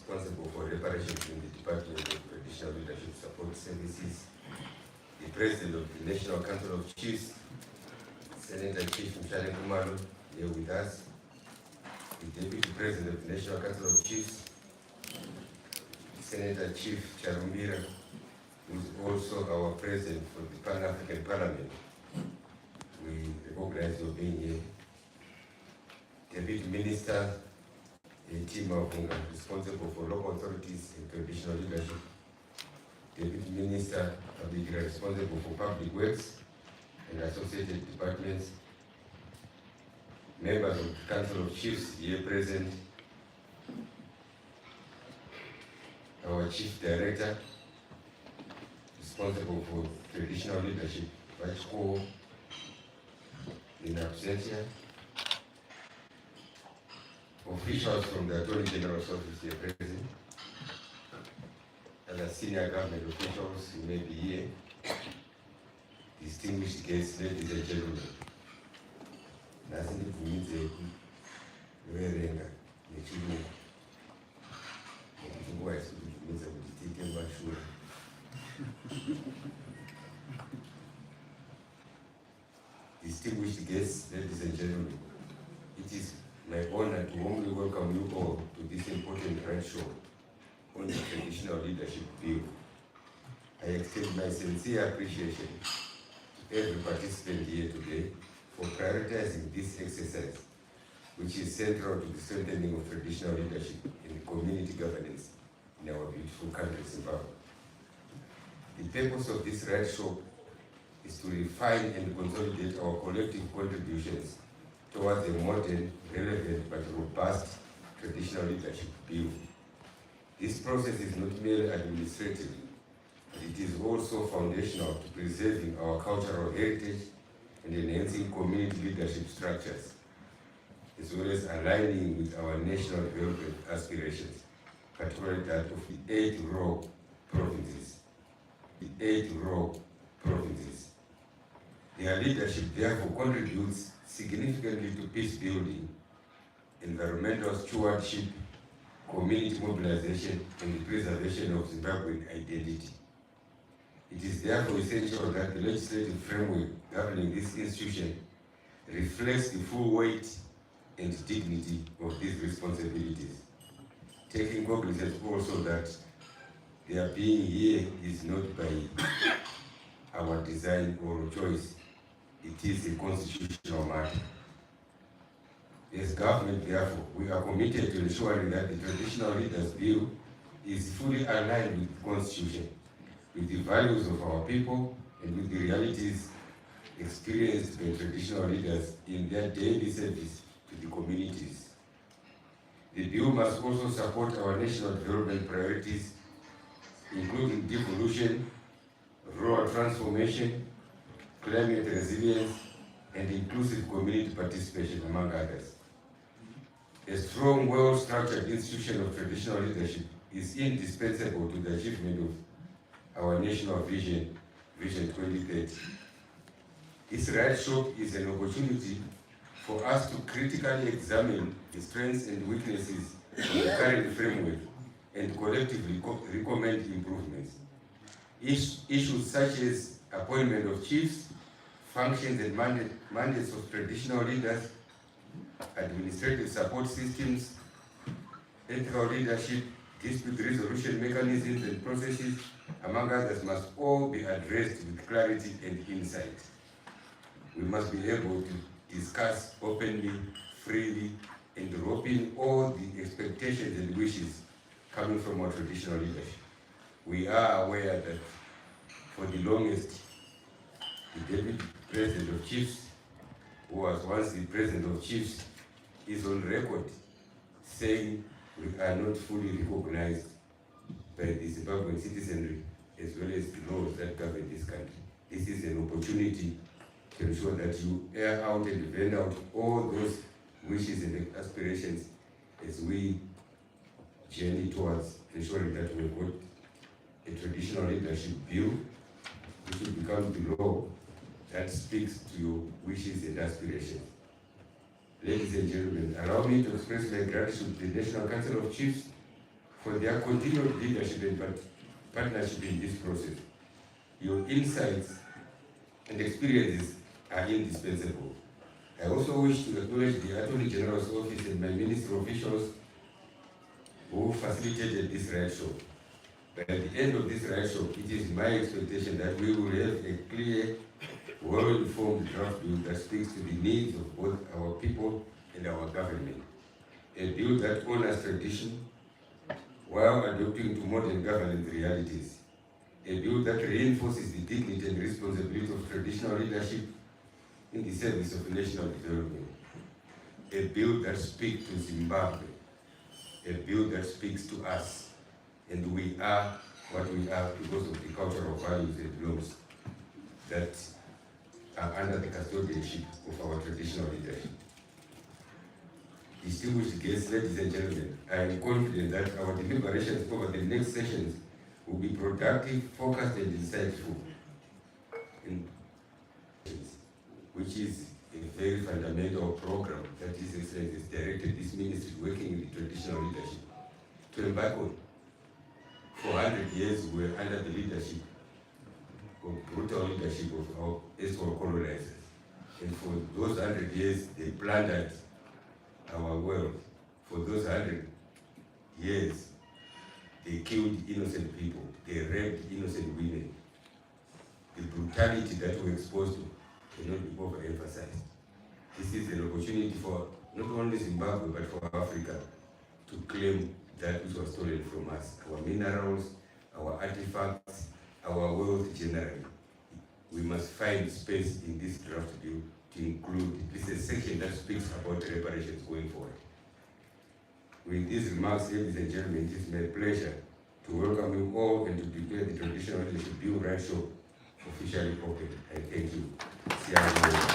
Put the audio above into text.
responsible for reparations in the Department of Traditional Leadership Support Services, the President of the National Council of Chiefs, Senator Chief Mshale Kumalo, here with us, the Deputy President of the National Council of Chiefs, Senator Chief Charumbira, who is also our President for the Pan-African Parliament. We recognize your being here. Deputy Minister, team of responsible for local authorities and traditional leadership. Deputy Minister, responsible for public works and associated departments. Members of the Council of Chiefs here present. Our Chief Director, responsible for traditional leadership, Vice Corps, in absentia. Officials from the Attorney General's office here present. Other senior government officials who may be here. Distinguished guests, ladies and gentlemen. Nasindivumidzei kuverenga nechirungu. Nekuti nguva isikuvumidza kuti tiite mashure. Distinguished guests, ladies and gentlemen, it is my honor to warmly welcome you all to this important roadshow on the Traditional Leadership Bill. I extend my sincere appreciation to every participant here today for prioritizing this exercise, which is central to the strengthening of traditional leadership and community governance in our beautiful country, Zimbabwe. The purpose of this roadshow is to refine and consolidate our collective contributions towards a modern, relevant, but robust traditional leadership bill. This process is not merely administrative, but it is also foundational to preserving our cultural heritage and enhancing community leadership structures, as well as aligning with our national development aspirations, particularly that of the 8 rural provinces. Their leadership therefore contributes significantly to peace building, environmental stewardship, community mobilization, and the preservation of Zimbabwean identity. It is therefore essential that the legislative framework governing this institution reflects the full weight and dignity of these responsibilities, taking cognizance also that their being here is not by our design or choice. It is a constitutional matter. As government, therefore, we are committed to ensuring that the Traditional Leaders Bill is fully aligned with the Constitution, with the values of our people, and with the realities experienced by traditional leaders in their daily service to the communities. The bill must also support our national development priorities, including devolution, rural transformation, climate resilience, and inclusive community participation, among others. A strong, well-structured institution of traditional leadership is indispensable to the achievement of our national vision, Vision 2030. This roadshow is an opportunity for us to critically examine the strengths and weaknesses of the current framework and collectively recommend improvements. Issues such as appointment of chiefs, functions and mandates of traditional leaders, administrative support systems, ethical leadership, dispute resolution mechanisms and processes, among others, must all be addressed with clarity and insight. We must be able to discuss openly, freely, and rope in all the expectations and wishes coming from our traditional leadership. We are aware that for the longest, the Deputy President of Chiefs, who was once the President of Chiefs, is on record saying we are not fully recognized by the Zimbabwean citizenry as well as the laws that govern this country. This is an opportunity to ensure that you air out and vent out all those wishes and aspirations as we journey towards ensuring that we've got a traditional leadership bill which will become the law that speaks to your wishes and aspirations. Ladies and gentlemen, allow me to express my gratitude to the National Council of Chiefs for their continued leadership and partnership in this process. Your insights and experiences are indispensable. I also wish to acknowledge the Attorney General's office and my ministry officials who facilitated this roadshow. By the end of this roadshow, it is my expectation that we will have a clear, well-informed draft bill that speaks to the needs of both our people and our government. A bill that honors tradition while adapting to modern governance realities. A bill that reinforces the dignity and responsibility of traditional leadership in the service of national development. A bill that speaks to Zimbabwe. A bill that speaks to us. And we are what we are because of the cultural values and norms that are under the custodianship of our traditional leadership. Distinguished guests, ladies and gentlemen, I am confident that our deliberations over the next sessions will be productive, focused, and insightful, which is a very fundamental program that His Excellency has directed this ministry working in the traditional leadership to embark on. For 100 years, we were under the leadership of brutal leadership of our ex-colonizers. colonizers. And for those 100 years, they plundered our world. For those 100 years, they killed innocent people. They raped innocent women. The brutality that we're exposed to cannot be overemphasized. This is an opportunity for not only Zimbabwe, but for Africa to claim that which was stolen from us, our minerals, our artifacts, our wealth generally. We must find space in this draft bill to include this is a section that speaks about reparations going forward. With these remarks, ladies and gentlemen, it is my pleasure to welcome you all and to declare the traditional leadership bill roadshow officially open. I thank you.